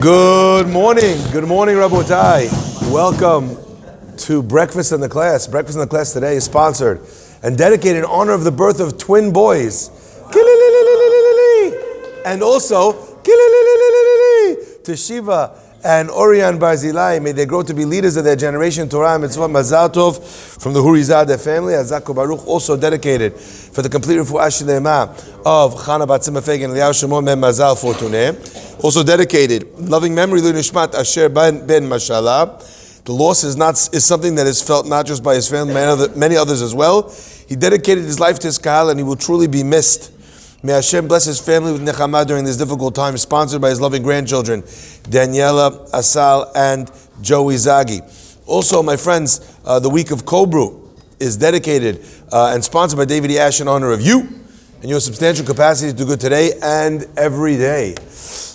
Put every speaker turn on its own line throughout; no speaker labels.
Good morning, Rabotai. Welcome to Breakfast in the Class. Breakfast in the Class today is sponsored and dedicated in honor of the birth of twin boys. And also to Shiva and Orion Barzilai. May they grow to be leaders of their generation. Torah and Mitzvah Mazal Tov from the Hurizadeh family. Azako Baruch, also dedicated for the complete Refuah Shlema of Chana Bat Tzimah and Eliyahu Shimon Ben Mazal Fortuné. Also dedicated, loving memory, L'Nishmat Asher Ben Mashallah. The loss is something that is felt not just by his family, many others as well. He dedicated his life to his kahal, and he will truly be missed. May Hashem bless his family with nechama during this difficult time. Sponsored by his loving grandchildren, Daniela, Asal, and Joey Zagi. Also, my friends, the week of Kobru is dedicated and sponsored by David E. Ash in honor of you and your substantial capacity to do good today and every day.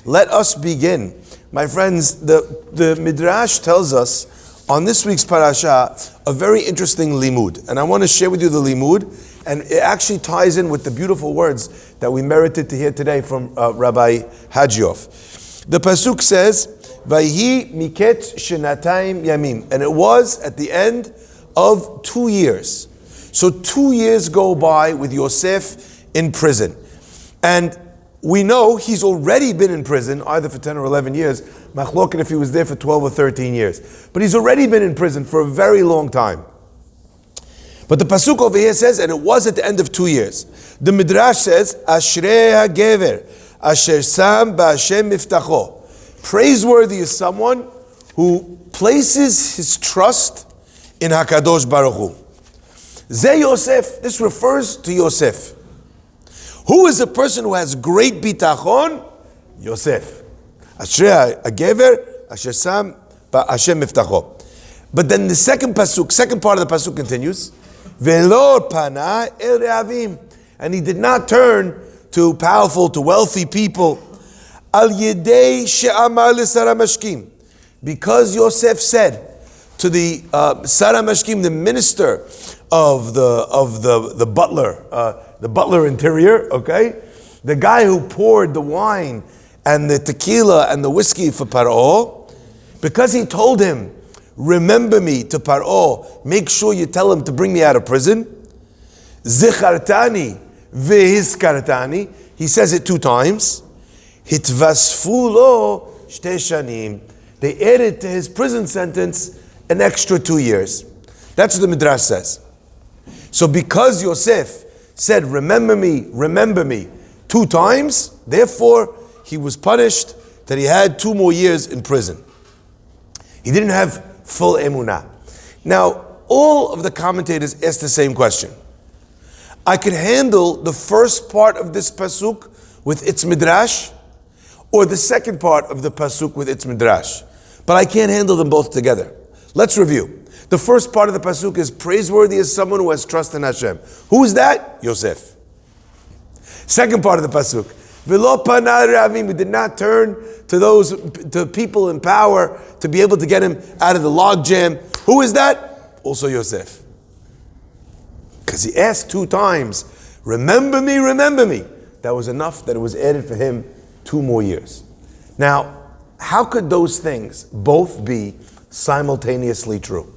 Let us begin. My friends, the Midrash tells us on this week's parasha a very interesting limud. And I want to share with you the limud, and it actually ties in with the beautiful words that we merited to hear today from Rabbi Hajioff. The pasuk says, Vayhi Miketz shenatayim yamim. And it was at the end of 2 years. So 2 years go by with Yosef in prison. And we know he's already been in prison, either for 10 or 11 years. Machloket if he was there for 12 or 13 years. But he's already been in prison for a very long time. But the pasuk over here says, and it was at the end of 2 years. The Midrash says, Ashrei HaGever, Asher Sam Ba'Hashem Miftacho. Praiseworthy is someone who places his trust in HaKadosh Baruch Hu. Ze Yosef, this refers to Yosef. Who is a person who has great bitachon? Yosef. Ashrei HaGever, Asher Sam Ba'Hashem Miftacho. But then the second part of the pasuk continues, Ve'lo pana el re'avim, and he did not turn to powerful, to wealthy people. Al yedei she'amar l'sara mashkim, because Yosef said to the Sara Mashkim, the minister of the butler interior, okay, the guy who poured the wine and the tequila and the whiskey for Paro, because he told him, remember me to Paro, make sure you tell him to bring me out of prison. Zichartani vehizkartani, he says it 2 times. Hitvasfu lo shte shanim, they added to his prison sentence an extra 2 years. That's what the Midrash says. So because Yosef said, remember me 2 times, therefore he was punished that he had 2 more years in prison. He didn't have full emunah. Now, all of the commentators asked the same question. I could handle the first part of this pasuk with its midrash, or the second part of the pasuk with its midrash, but I can't handle them both together. Let's review. The first part of the pasuk is praiseworthy as someone who has trust in Hashem. Who is that? Yosef. Second part of the pasuk, V'lo panah re'avim, we did not turn to people in power to be able to get him out of the logjam. Who is that? Also Yosef. Because he asked 2 times, remember me. That was enough that it was added for him 2 more years. Now, how could those things both be simultaneously true?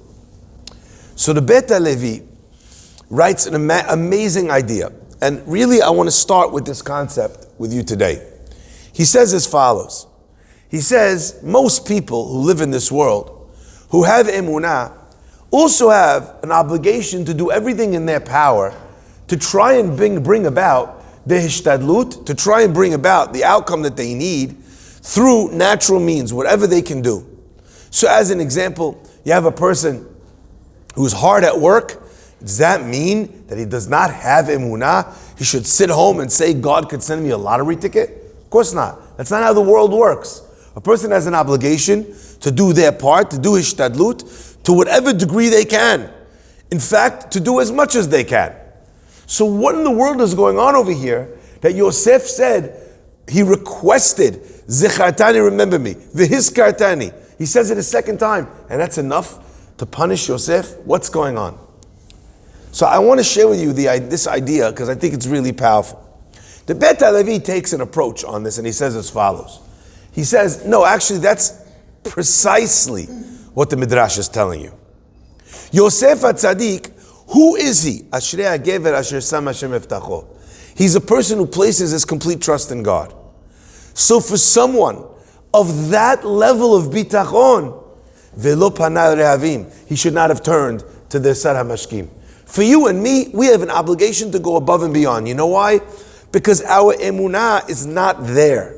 So the Bet HaLevi writes an amazing idea. And really, I want to start with this concept with you today. He says as follows. He says, most people who live in this world, who have emunah, also have an obligation to do everything in their power to try and bring about the hishtadlut, to try and bring about the outcome that they need through natural means, whatever they can do. So as an example, you have a person who's hard at work. Does that mean that he does not have emunah? He should sit home and say, God could send me a lottery ticket? Of course not. That's not how the world works. A person has an obligation to do their part, to do hishtadlut, to whatever degree they can. In fact, to do as much as they can. So what in the world is going on over here that Yosef said, he requested, Zichartani, remember me, Vehizkartani. He says it a second time, and that's enough to punish Yosef? What's going on? So I want to share with you this idea because I think it's really powerful. The Bet HaLevi takes an approach on this, and he says as follows. He says, no, actually that's precisely what the Midrash is telling you. Yosef HaTzadik, who is he? Ashrei HaGever Asher Sam Hashem Eftacho. He's a person who places his complete trust in God. So for someone of that level of bitachon, velo panai rehavim, he should not have turned to the Sar HaMashkim. For you and me, we have an obligation to go above and beyond. You know why? Because our emunah is not there.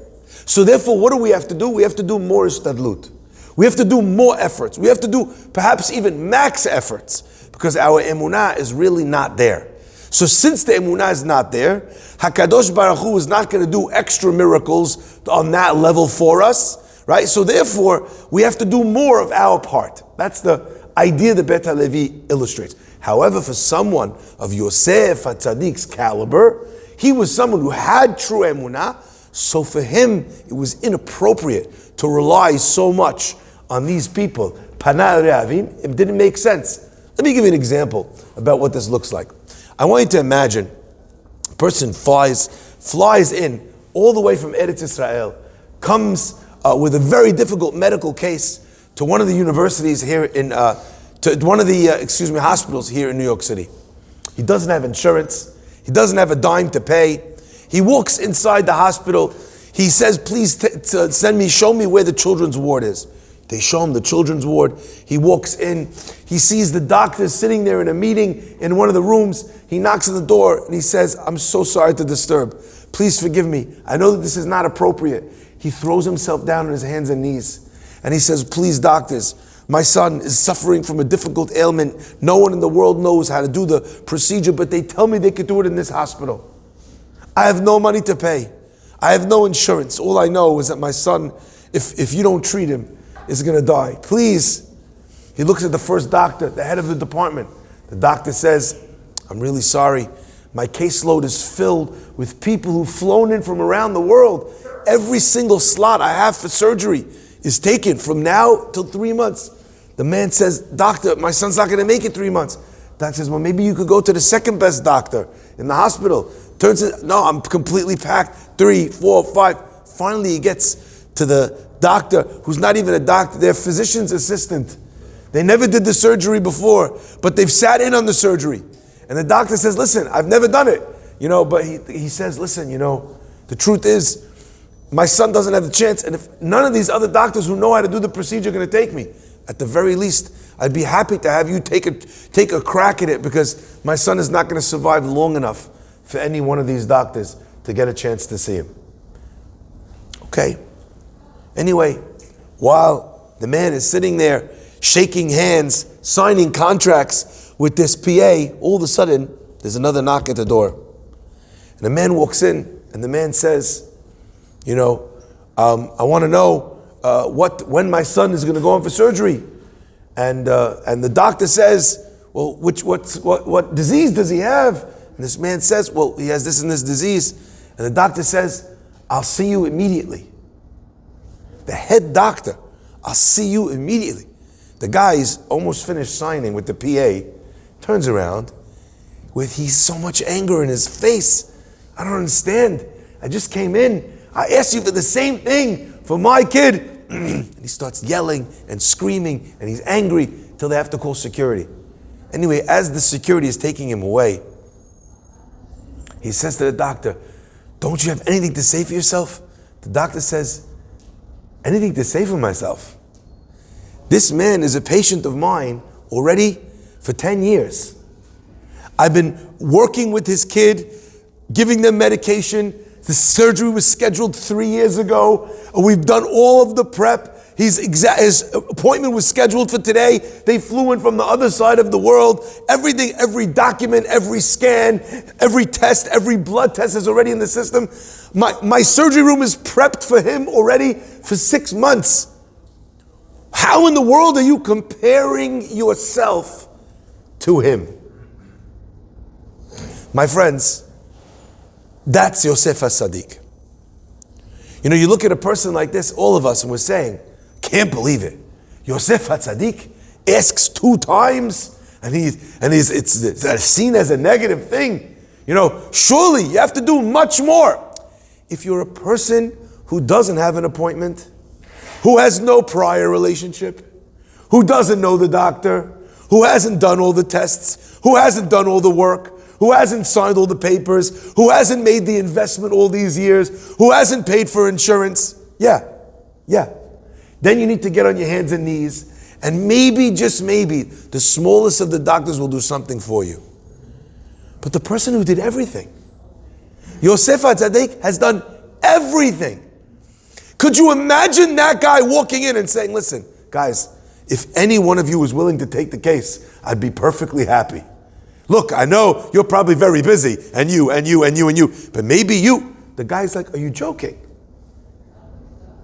So therefore, what do we have to do? We have to do more ishtadlut. We have to do more efforts. We have to do perhaps even max efforts because our emunah is really not there. So since the emunah is not there, HaKadosh Baruch Hu is not going to do extra miracles on that level for us, right? So therefore, we have to do more of our part. That's the idea that Bet HaLevi illustrates. However, for someone of Yosef HaTzadik's caliber, he was someone who had true emunah, so for him, it was inappropriate to rely so much on these people. Panai Rehavim, it didn't make sense. Let me give you an example about what this looks like. I want you to imagine a person flies in all the way from Eretz Israel, comes with a very difficult medical case to one of the universities here to one of the hospitals here in New York City. He doesn't have insurance. He doesn't have a dime to pay. He walks inside the hospital. He says, please show me where the children's ward is. They show him the children's ward. He walks in. He sees the doctor sitting there in a meeting in one of the rooms. He knocks on the door and he says, I'm so sorry to disturb. Please forgive me. I know that this is not appropriate. He throws himself down on his hands and knees. And he says, please doctors, my son is suffering from a difficult ailment. No one in the world knows how to do the procedure, but they tell me they could do it in this hospital. I have no money to pay. I have no insurance. All I know is that my son, if you don't treat him, is going to die. Please. He looks at the first doctor, the head of the department. The doctor says, I'm really sorry. My caseload is filled with people who've flown in from around the world. Every single slot I have for surgery is taken from now till 3 months. The man says, doctor, my son's not going to make it 3 months. Doctor says, well, maybe you could go to the second best doctor in the hospital. Turns out, no, I'm completely packed. 3, 4, 5. Finally, he gets to the doctor who's not even a doctor. They're a physician's assistant. They never did the surgery before, but they've sat in on the surgery. And the doctor says, listen, I've never done it. But he says, listen, the truth is, my son doesn't have the chance, and if none of these other doctors who know how to do the procedure are going to take me, at the very least, I'd be happy to have you take a crack at it because my son is not going to survive long enough for any one of these doctors to get a chance to see him. Okay. Anyway, while the man is sitting there shaking hands, signing contracts with this PA, all of a sudden, there's another knock at the door. And the man walks in, and the man says, I want to know when my son is going to go in for surgery. And the doctor says, well, what disease does he have? And this man says, well, he has this and this disease. And the doctor says, I'll see you immediately. The head doctor, I'll see you immediately. The guy's almost finished signing with the PA, turns around with he's so much anger in his face. I don't understand. I just came in. I asked you for the same thing for my kid. And he starts yelling and screaming and he's angry till they have to call security. Anyway, as the security is taking him away, he says to the doctor, don't you have anything to say for yourself? The doctor says, anything to say for myself? This man is a patient of mine already for 10 years. I've been working with his kid, giving them medication. The surgery was scheduled 3 years ago. We've done all of the prep. His appointment was scheduled for today. They flew in from the other side of the world. Everything, every document, every scan, every test, every blood test is already in the system. My surgery room is prepped for him already for 6 months. How in the world are you comparing yourself to him? My friends, that's Yosef HaTzadik. You look at a person like this, all of us, and we're saying, can't believe it. Yosef HaTzadik asks 2 times, and it's seen as a negative thing. Surely you have to do much more. If you're a person who doesn't have an appointment, who has no prior relationship, who doesn't know the doctor, who hasn't done all the tests, who hasn't done all the work, who hasn't signed all the papers, who hasn't made the investment all these years, who hasn't paid for insurance. Yeah. Then you need to get on your hands and knees, and maybe, just maybe, the smallest of the doctors will do something for you. But the person who did everything, Yosef HaTzadik, has done everything. Could you imagine that guy walking in and saying, listen, guys, if any one of you is willing to take the case, I'd be perfectly happy. Look, I know you're probably very busy, and you, but maybe you. The guy's like, are you joking?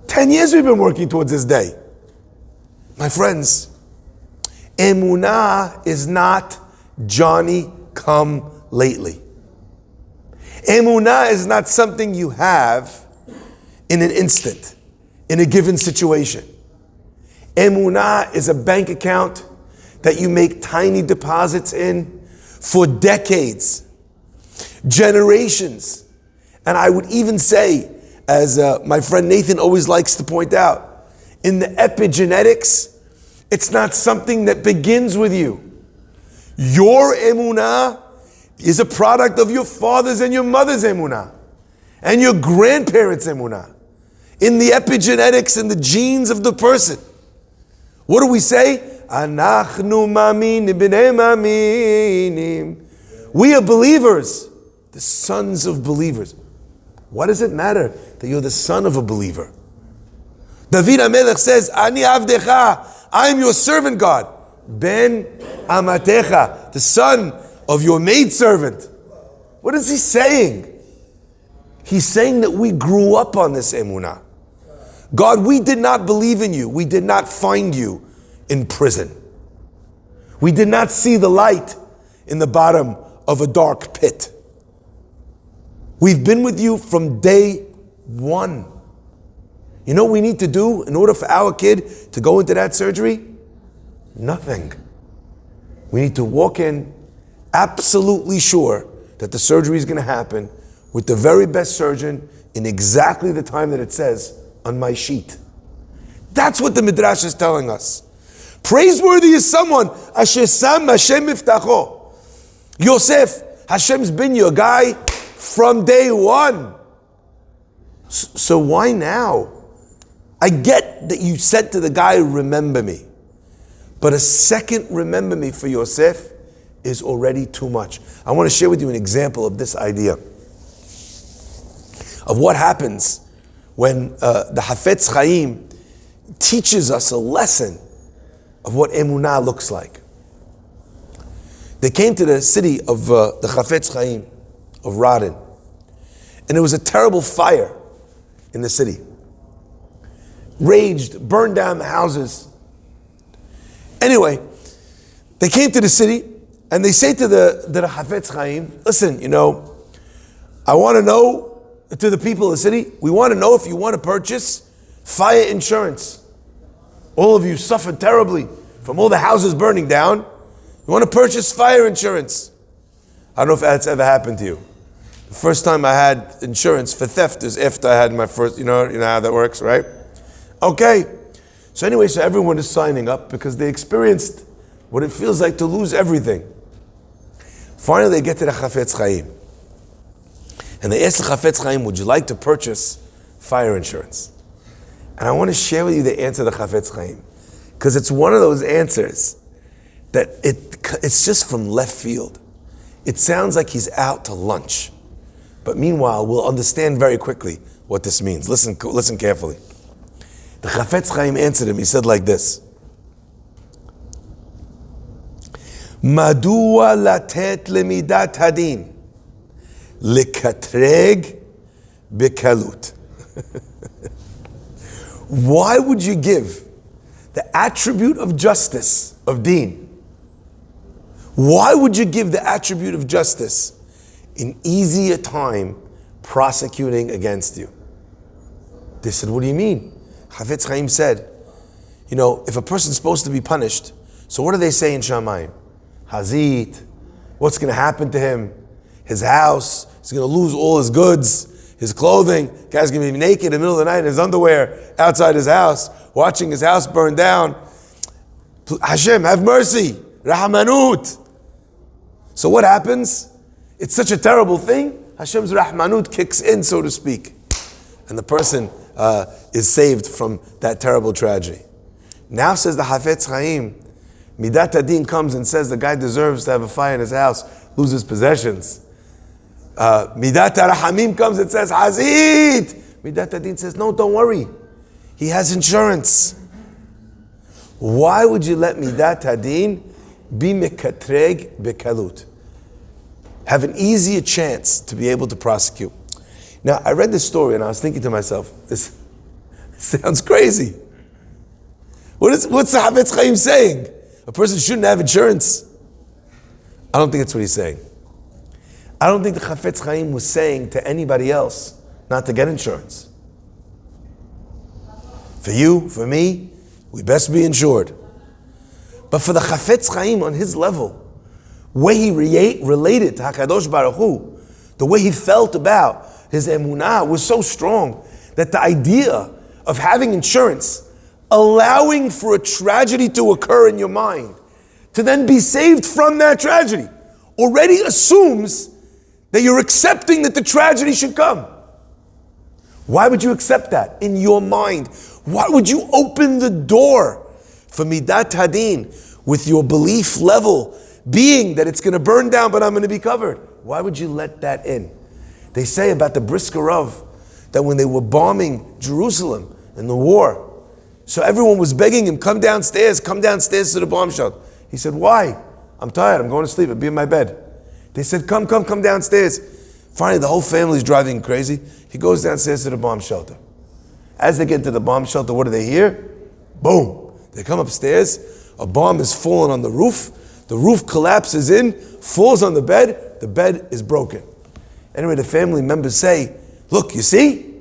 10 years we've been working towards this day. My friends, Emunah is not Johnny come lately. Emunah is not something you have in an instant, in a given situation. Emunah is a bank account that you make tiny deposits in for decades, generations. And I would even say, as my friend Nathan always likes to point out, in the epigenetics, it's not something that begins with you. Your emunah is a product of your father's and your mother's emunah, and your grandparents' emunah, in the epigenetics and the genes of the person. What do we say? Anachnu ma'aminim b'nei ma'aminim. We are believers, the sons of believers. What does it matter that you're the son of a believer? David HaMelech says, Ani avdecha, I am your servant, God. Ben amatecha, the son of your maidservant. What is he saying? He's saying that we grew up on this emunah. God, we did not believe in you. We did not find you in prison. We did not see the light in the bottom of a dark pit. We've been with you from day one. You know what we need to do in order for our kid to go into that surgery? Nothing. We need to walk in absolutely sure that the surgery is going to happen with the very best surgeon in exactly the time that it says on my sheet. That's what the Midrash is telling us. Praiseworthy is someone, Asher Sam Hashem Miftacho. Yosef, Hashem's been your guy from day one. So why now? I get that you said to the guy, remember me. But a second remember me for Yosef is already too much. I want to share with you an example of this idea. Of what happens when the Hafetz Chaim teaches us a lesson of what emunah looks like. They came to the city of the Hafetz Chaim of Radin, and there was a terrible fire in the city. Raged, burned down the houses. Anyway, they came to the city and they say to the Hafetz Chaim, listen, I want to know, to the people of the city, we want to know if you want to purchase fire insurance. All of you suffered terribly from all the houses burning down. You want to purchase fire insurance. I don't know if that's ever happened to you. The first time I had insurance for theft is after I had my first, you know how that works, right? Okay. So anyway, so everyone is signing up because they experienced what it feels like to lose everything. Finally, they get to the Hafetz Chaim. And they ask the Hafetz Chaim, would you like to purchase fire insurance? And I want to share with you the answer to the Hafetz Chaim. Because it's one of those answers that it's just from left field. It sounds like he's out to lunch. But meanwhile, we'll understand very quickly what this means. Listen carefully. The Hafetz Chaim answered him. He said like this. Madua latet lemidat hadin lekatreg bekalut. Why would you give the attribute of justice, of deen? Why would you give the attribute of justice in easier time prosecuting against you? They said, what do you mean? Hafetz Chaim said, if a person's supposed to be punished, so what do they say in Shamayim? Hazit, what's going to happen to him? His house, he's going to lose all his goods. his clothing. Guy's going to be naked in the middle of the night in his underwear outside his house, watching his house burn down. Hashem, have mercy. Rahmanut. So what happens? It's such a terrible thing. Hashem's Rahmanut kicks in, so to speak. And the person is saved from that terrible tragedy. Now says the Hafetz Chaim, Midat Adin comes and says the guy deserves to have a fire in his house, lose his possessions. Midat Rahamim comes and says, Hazit! Midat Adin says, no, don't worry. He has insurance. Why would you let Midat Adin be mekatreg bekalut? Have an easier chance to be able to prosecute. Now, I read this story and I was thinking to myself, this sounds crazy. What's the Hafetz Chaim saying? A person shouldn't have insurance? I don't think that's what he's saying. I don't think the Hafetz Chaim was saying to anybody else not to get insurance. For you, for me, we best be insured. But for the Hafetz Chaim on his level, way he related to HaKadosh Baruch Hu, the way he felt about his emunah was so strong that the idea of having insurance, allowing for a tragedy to occur in your mind, to then be saved from that tragedy, already assumes that you're accepting that the tragedy should come. Why would you accept that in your mind? Why would you open the door for Midat Hadin with your belief level being that it's going to burn down but I'm going to be covered? Why would you let that in? They say about the Brisker Rav that when they were bombing Jerusalem in the war, so everyone was begging him, come downstairs to the bomb shelter. He said, why? I'm tired, I'm going to sleep, I'll be in my bed. They said, come downstairs. Finally, the whole family's driving him crazy. He goes downstairs to the bomb shelter. As they get to the bomb shelter, what do they hear? Boom. They come upstairs, a bomb is falling on the roof collapses in, falls on the bed is broken. Anyway, the family members say, look, you see?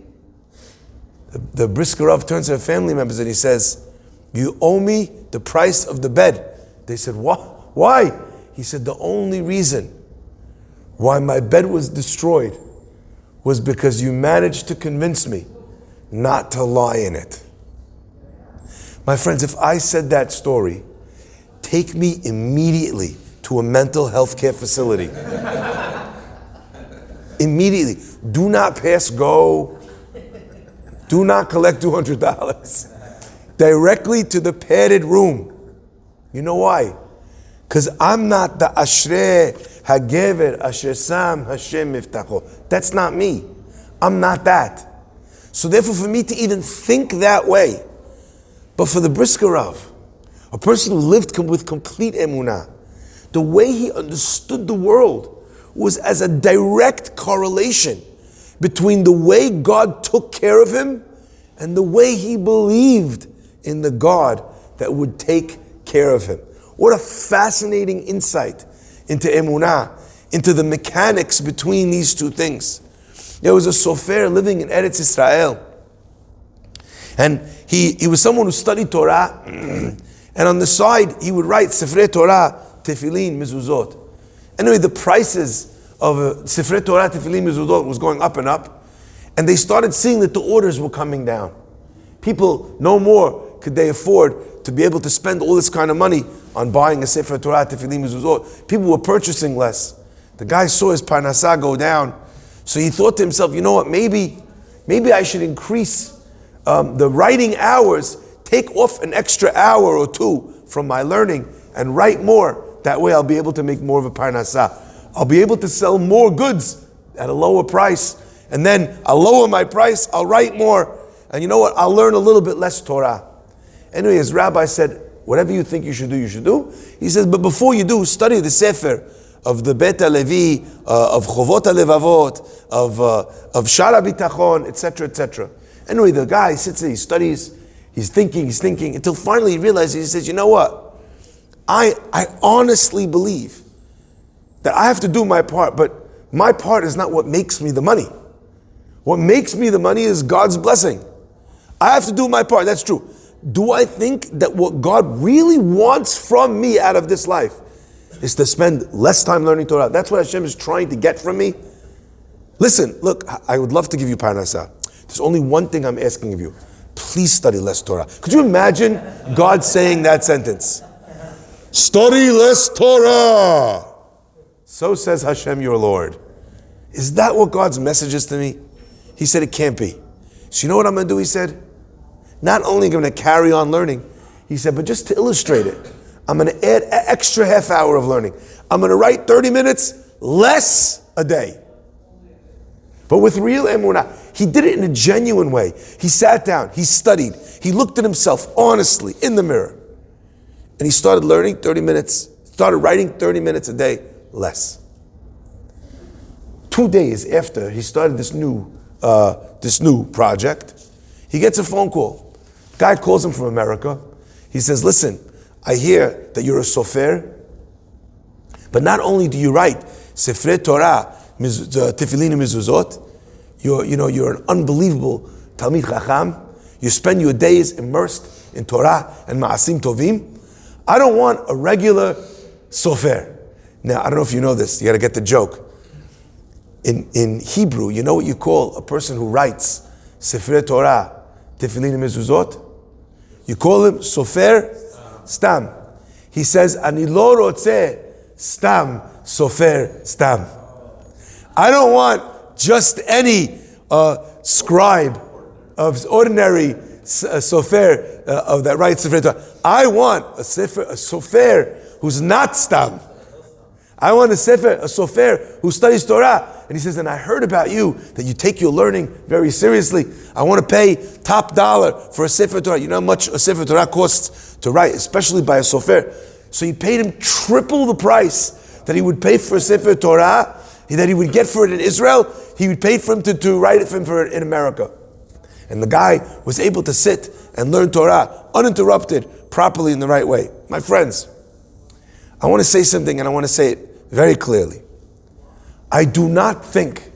The Brisker Rav turns to the family members and he says, you owe me the price of the bed. They said, what? Why? He said, the only reason why my bed was destroyed was because you managed to convince me not to lie in it. My friends, if I said that story, take me immediately to a mental health care facility. Immediately. Do not pass go. Do not collect $200. Directly to the padded room. You know why? Because I'm not the Ashrei Hagever Asher Sam Hashem Miftacho. That's not me. I'm not that. So therefore, for me to even think that way, but for the Brisker Rav, a person who lived with complete emunah, the way he understood the world was as a direct correlation between the way God took care of him and the way he believed in the God that would take care of him. What a fascinating insight into emunah, into the mechanics between these two things. There was a sofer living in Eretz Israel, and he was someone who studied Torah, and on the side he would write Sifrei Torah, Tefillin, Mezuzot. Anyway, the prices of Sifrei Torah, Tefillin, Mezuzot was going up and up, and they started seeing that the orders were coming down. People no more could they afford to be able to spend all this kind of money on buying a Sefer Torah, Tefillin, Mezuzot. People were purchasing less. The guy saw his parnasah go down, so he thought to himself, you know what, maybe I should increase the writing hours, take off an extra hour or two from my learning and write more. That way I'll be able to make more of a parnasah. I'll be able to sell more goods at a lower price. And then I'll lower my price, I'll write more. And you know what, I'll learn a little bit less Torah. Anyway, his rabbi said, whatever you think you should do, you should do. He says, but before you do, study the Sefer of the Bet HaLevi, of Chovot HaLevavot, of Shara Bitachon, etc., etc. Anyway, the guy sits there, he studies, he's thinking, until finally he realizes, he says, you know what? I honestly believe that I have to do my part, but my part is not what makes me the money. What makes me the money is God's blessing. I have to do my part, that's true. Do I think that what God really wants from me out of this life is to spend less time learning Torah? That's what Hashem is trying to get from me? Listen, look, I would love to give you parnasah. There's only one thing I'm asking of you. Please study less Torah. Could you imagine God saying that sentence? Study less Torah. So says Hashem your Lord. Is that what God's message is to me? He said it can't be. So you know what I'm going to do, he said? Not only am I going to carry on learning, he said, but just to illustrate it, I'm going to add an extra half hour of learning. I'm going to write 30 minutes less a day. But with real emunah, he did it in a genuine way. He sat down, he studied, he looked at himself honestly in the mirror. And he started learning 30 minutes, started writing 30 minutes a day less. 2 days after he started this new project, he gets a phone call. Guy calls him from America. He says, listen, I hear that you're a sofer, but not only do you write Sefrei Torah, Tefillin and Mezuzot, you're an unbelievable Talmid Chacham. You spend your days immersed in Torah and Ma'asim Tovim. I don't want a regular sofer. Now, I don't know if you know this. You got to get the joke. In Hebrew, you know what you call a person who writes Sefrei Torah, Tefillin and Mezuzot? You call him sofer stam. He says, Ani lo rotzeh stam sofer stam. I don't want just any scribe of ordinary sofer of that writes Sefrei Torah. I want a sofer who's not stam. I want a sofer who studies Torah. And he says, and I heard about you, that you take your learning very seriously. I want to pay top dollar for a Sefer Torah. You know how much a Sefer Torah costs to write, especially by a sofer. So he paid him triple the price that he would pay for a Sefer Torah, that he would get for it in Israel. He would pay for him to write it for it in America. And the guy was able to sit and learn Torah uninterrupted, properly in the right way. My friends, I want to say something, and I want to say it very clearly. I do not think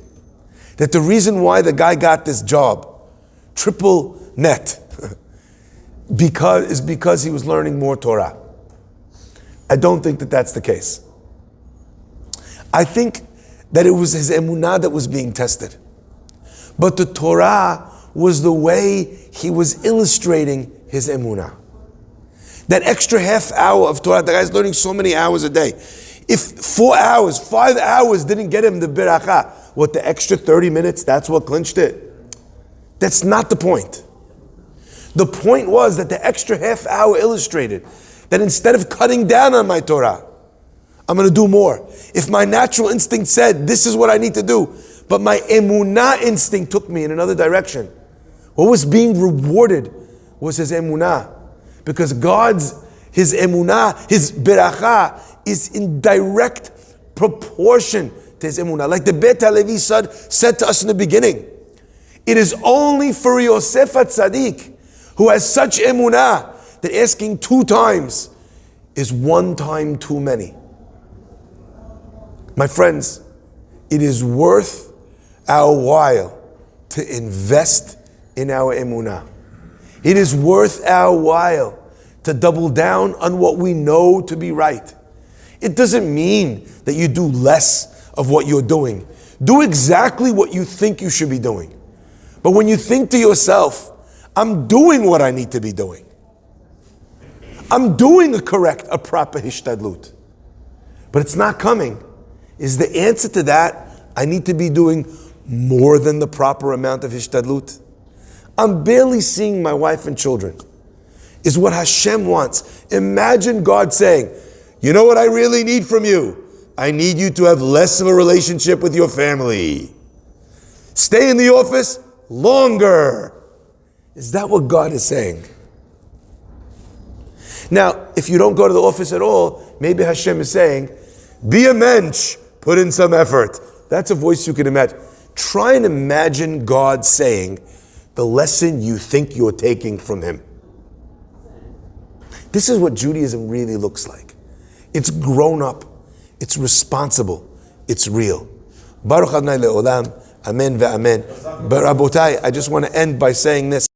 that the reason why the guy got this job, triple net, is because he was learning more Torah. I don't think that that's the case. I think that it was his emunah that was being tested. But the Torah was the way he was illustrating his emunah. That extra half hour of Torah, the guy's learning so many hours a day. If 4 hours, 5 hours didn't get him the beracha, what, the extra 30 minutes, that's what clinched it? That's not the point. The point was that the extra half hour illustrated that instead of cutting down on my Torah, I'm going to do more. If my natural instinct said, this is what I need to do, but my emunah instinct took me in another direction, what was being rewarded was his emunah. Because his emunah, his beracha, is in direct proportion to his emunah. Like the Beit HaLevi said to us in the beginning, it is only for Yosef HaTzadik, who has such emunah, that asking 2 times is 1 time too many. My friends, it is worth our while to invest in our emunah. It is worth our while to double down on what we know to be right. It doesn't mean that you do less of what you're doing. Do exactly what you think you should be doing. But when you think to yourself, I'm doing what I need to be doing, I'm doing a proper hishtadlut, but it's not coming, is the answer to that, I need to be doing more than the proper amount of hishtadlut? I'm barely seeing my wife and children, is what Hashem wants. Imagine God saying, you know what I really need from you? I need you to have less of a relationship with your family. Stay in the office longer. Is that what God is saying? Now, if you don't go to the office at all, maybe Hashem is saying, be a mensch, put in some effort. That's a voice you can imagine. Try and imagine God saying the lesson you think you're taking from Him. This is what Judaism really looks like. It's grown up, it's responsible, it's real. Baruch Adonai le'olam, amen ve'amen. But Rabotai, I just want to end by saying this.